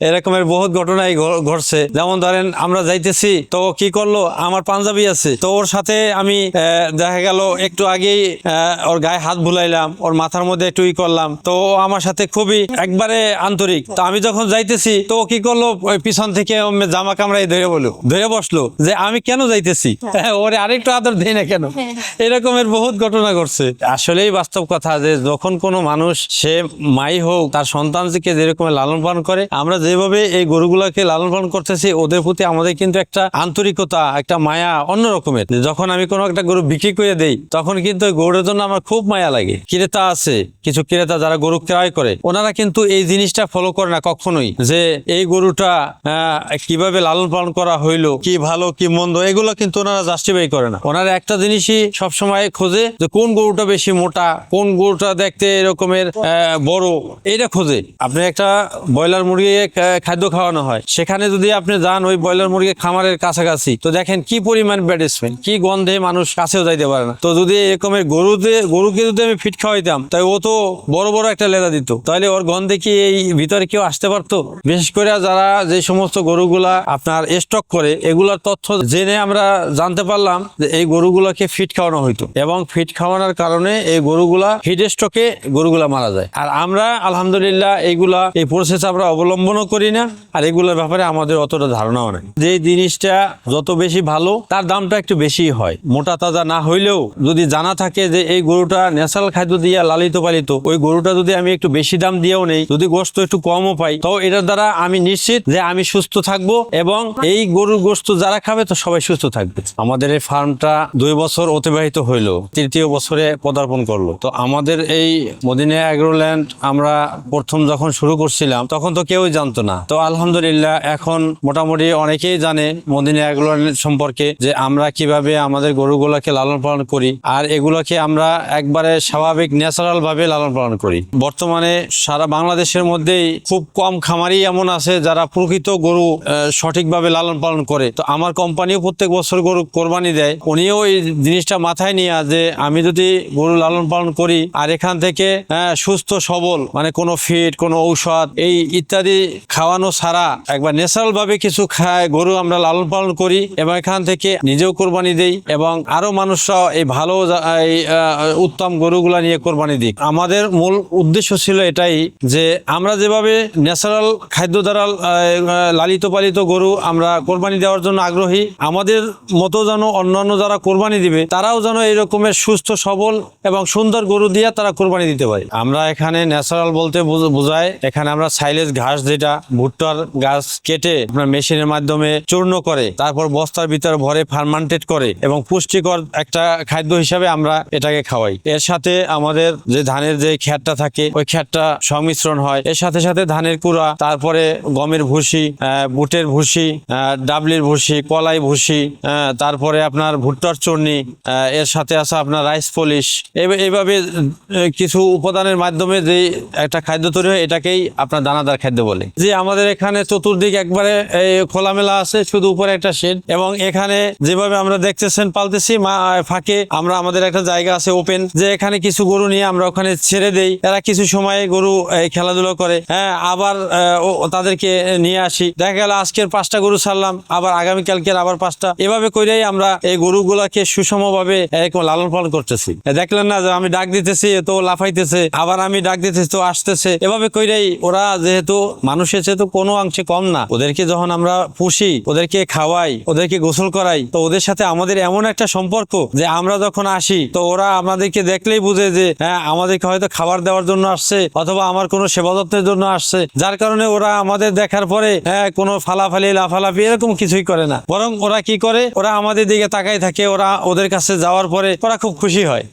এরকমের বহুত ঘটনাই ঘটছে। যেমন ধরেন আমরা যাইতেছি, তো কি করলো, আমার পাঞ্জাবি আছে, তো ওর সাথে আমি দেখা গেল একটু আগেই ওর গায়ে হাত বুলাইলাম, ওর মাথার মধ্যে একটু করলাম, তো ও আমার সাথে খুবই একবারে আন্তরিক। তো আমি যখন যাইতেছি, তো ও কি করলো, ওই পিছন থেকে জামা কামড়াই ধরে বসলো যে আমি কেন যাইতেছি, ওরে আরেকটু আদর দেই না কেন। এরকমের বহুত ঘটনা ঘটছে। আসলেই বাস্তব কথা যে যখন কোনো মানুষ, সে মাই হোক, তার সন্তানকে যেরকম লালন পালন করে, আমরা যেভাবে এই গরুগুলাকে লালন পালন করতেছি, ওদের প্রতি আমাদের কিন্তু একটা আন্তরিকতা, একটা মায়া অন্য রকমের। যখন আমি কোনো একটা গরু বিক্রি করে দেই, তখন কিন্তু ওই গরুর জন্য আমার খুব মায়া লাগে। ক্রেতা আছে, কিছু ক্রেতা যারা গরু ক্রয় করে, ওনারা কিন্তু এই জিনিসটা ফলো করে না কখনোই, যে এই গরুটা কিভাবে লালন পালন করা হইলো, কি ভালো কি মন্দ, এগুলো কিন্তু ওনারা জাস্টিফাই করে না। ওনারা একটা জিনিসই সবসময় খোঁজে যে কোন গরুটা বেশি মোটা, কোন গরুটা দেখতে এরকমের বড়, এইটা খোঁজে। আপনি একটা ব্রয়লার মুরগি খাদ্য খাওয়ানো হয়, সেখানে যদি আপনি যান ওই ব্রয়লার মুরগি খামারের কাছাকাছি, তো দেখেন কি পরিমাণ ব্যাড স্মেল, কি গন্ধে মানুষ কাছেও যাইতে পারে না। তো যদি এরকমের গরুকে যদি আমি ফিট খাওয়াইতাম, তাই ও তো বড় বড় একটা লেদা দিত, তাহলে ওর গন্ধে কি এই ভিতরে কেউ আসতে পারতো? বিশেষ করে যারা যে সমস্ত গরুগুলা আপনার স্টক করে, এগুলার তথ্য জেনে আমরা জানতে পারলাম যে এই গরুগুলাকে ফিট খাওয়ানো হইতো, এবং ফিট খাওয়ানোর কারণে এই গরুগুলা হিট স্ট্রোকে গরুগুলা মারা যায়। আর আমরা আলহামদুলিল্লাহ এই প্রসেস আমরা অবলম্বনও করি না, আর এগুলোর ব্যাপারে আমাদের অতটা ধারণাও নেই। যে জিনিসটা যত বেশি ভালো, তার দামটা একটু বেশি হয়। মোটা তাজা না হইলেও যদি জানা থাকে যে এই গরুটা ন্যাচারাল খাদ্য দিয়ে লালিত পালিত, ওই গরুটা যদি আমি একটু বেশি দাম দিয়েও নেই, যদি গোশত একটু কমও পাই, তো এটার দ্বারা আমি নিশ্চিত যে আমি সুস্থ থাকবো, এবং এই গরুর গোশত যারা খাবে তো সবাই সুস্থ থাকবে। আমাদের এই ফার্মটা 2 বছর অতিবাহিত হইলো, 3য় বছরে পদার্পণ করলো। তো আমাদের এই মদিনা এগ্রোল্যান্ড আমরা প্রথম যখন শুরু করছিলাম, তখন তো কেউই জানতো না। তো আলহামদুলিল্লাহ এখন মোটামুটি অনেকেই জানে মদিনা এগ্রোল্যান্ড সম্পর্কে, যে আমরা কিভাবে আমাদের গরুগুলোকে লালন পালন করি, আর এগুলোকে আমরা একবারে স্বাভাবিক ন্যাচারাল ভাবে লালন পালন করি। বর্তমানে সারা বাংলাদেশের মধ্যেই খুব কম খামারি এমন আছে যারা প্রকৃত গরু সঠিকভাবে লালন পালন করে। তো আমার কোম্পানিও প্রত্যেক বছর গরু কোরবানি দেয়। উনিও এই জিনিসটা মাথায় নিয়ে যে আমি যদি গরু লালন পালন করি, আর এখান থেকে সুস্থ সবল, মানে কোনো ফিড, কোনো ঔষধ এই ইত্যাদি খাওয়ানো ছাড়া একবার ন্যাচারাল ভাবে কিছু খায় গরু আমরা লালন পালন করি, এবং এখান থেকে নিজেও কোরবানি দেই, এবং আরো মানুষরা এই ভালো উত্তম গরুগুলা নিয়ে কোরবানি দিই। আমাদের মূল উদ্দেশ্য ছিল এটাই, যে আমরা যেভাবে ন্যাচারাল খাদ্য দ্বারা লালিত পালিত গরু আমরা কোরবানি দেওয়ার জন্য আগ্রহী, আমাদের মতো যেন অন্যান্য যারা কোরবানি দিবে, তারাও যেন এই রকমের সুস্থ সবল এবং সুন্দর গরু দিয়ে তারা কোরবানি দিতে পারে। আমরা এখানে ন্যাচারাল বলতে বোঝায়, এখানে আমরা সাইলেজ ঘাস, যেটা ভুট্টার গাছ কেটে আপনার মেশিনের মাধ্যমে চূর্ণ করে, তারপর বস্তার ভিতরে ভরে ফার্মান্টেড করে, এবং পুষ্টিকর একটা খাদ্য হিসাবে আমরা এটাকে খাওয়াই। এর সাথে আমাদের যে ধানের যে খ্যাটটা থাকে, ওই খ্যাটটা সংমিশ্রণ হয়। এর সাথে সাথে ধানের কুড়া, তারপরে গমের ভুসি, বুটের ভুসি, ডাবলির ভুসি, কলাই ভুসি, তারপরে আপনার ভুট্টার চূর্ণি, এর সাথে আছে আপনার রাইস পলিশ। এইভাবে কিছু উপাদানের মাধ্যমে যে একটা খাদ্য তৈরি হয়, এটাকেই আপনার দানাদার খাদ্য বলে। যে আমাদের এখানে চতুর্দিক একবারে খোলামেলা আছে, শুধু উপরে একটা শেড, এবং এখানে যেভাবে আমরা দেখতেছেন পালতেছি, ফাঁকে আমরা আমাদের একটা জায়গা আছে ওপেন, যে এখানে কিছু গরু নিয়ে আমরা ওখানে ছেড়ে দেই। এরা কিছু সময় গরু খেলাধুলা করে, আবার তাদেরকে নিয়ে আসি। দেখা গেল আজকের 5টা গরু ছাড়লাম, আবার আগামীকালকের আবার 5টা, এভাবে করেই আমরা এই গরুগুলাকে সুষমভাবে লালন পালন করতেছি। দেখলেন না যে আমি ডাক দিতেছি তো লাফাইতেছে, আবার আমি ডাক দিতেছি তো আসতেছে। এভাবে করেই ওরা, যেহেতু মানুষের চেয়ে তো কোনো অংশে কম না, ওদেরকে যখন আমরা পুষি, ওদেরকে খাওয়াই, ওদেরকে গোসল করাই, তো ওদের সাথে আমাদের এমন একটা সম্পর্ক যে আমরা যখন আসি, তো ওরা আমাদেরকে দেখলেই বুঝে যে আমাদেরকে হয়তো খাবার দেওয়ার জন্য আসছে, অথবা আমার কোনো সেবা যত্নের জন্য আসছে। যার কারণে ওরা আমাদের দেখার পরে কোনো ফালাফালি লাফালাফি এরকম কিছুই করে না, বরং ওরা কি করে, ওরা আমাদের দিকে তাকাই থাকে। ওরা ওদের কাছে যাওয়ার পরে ওরা খুব খুশি হয়।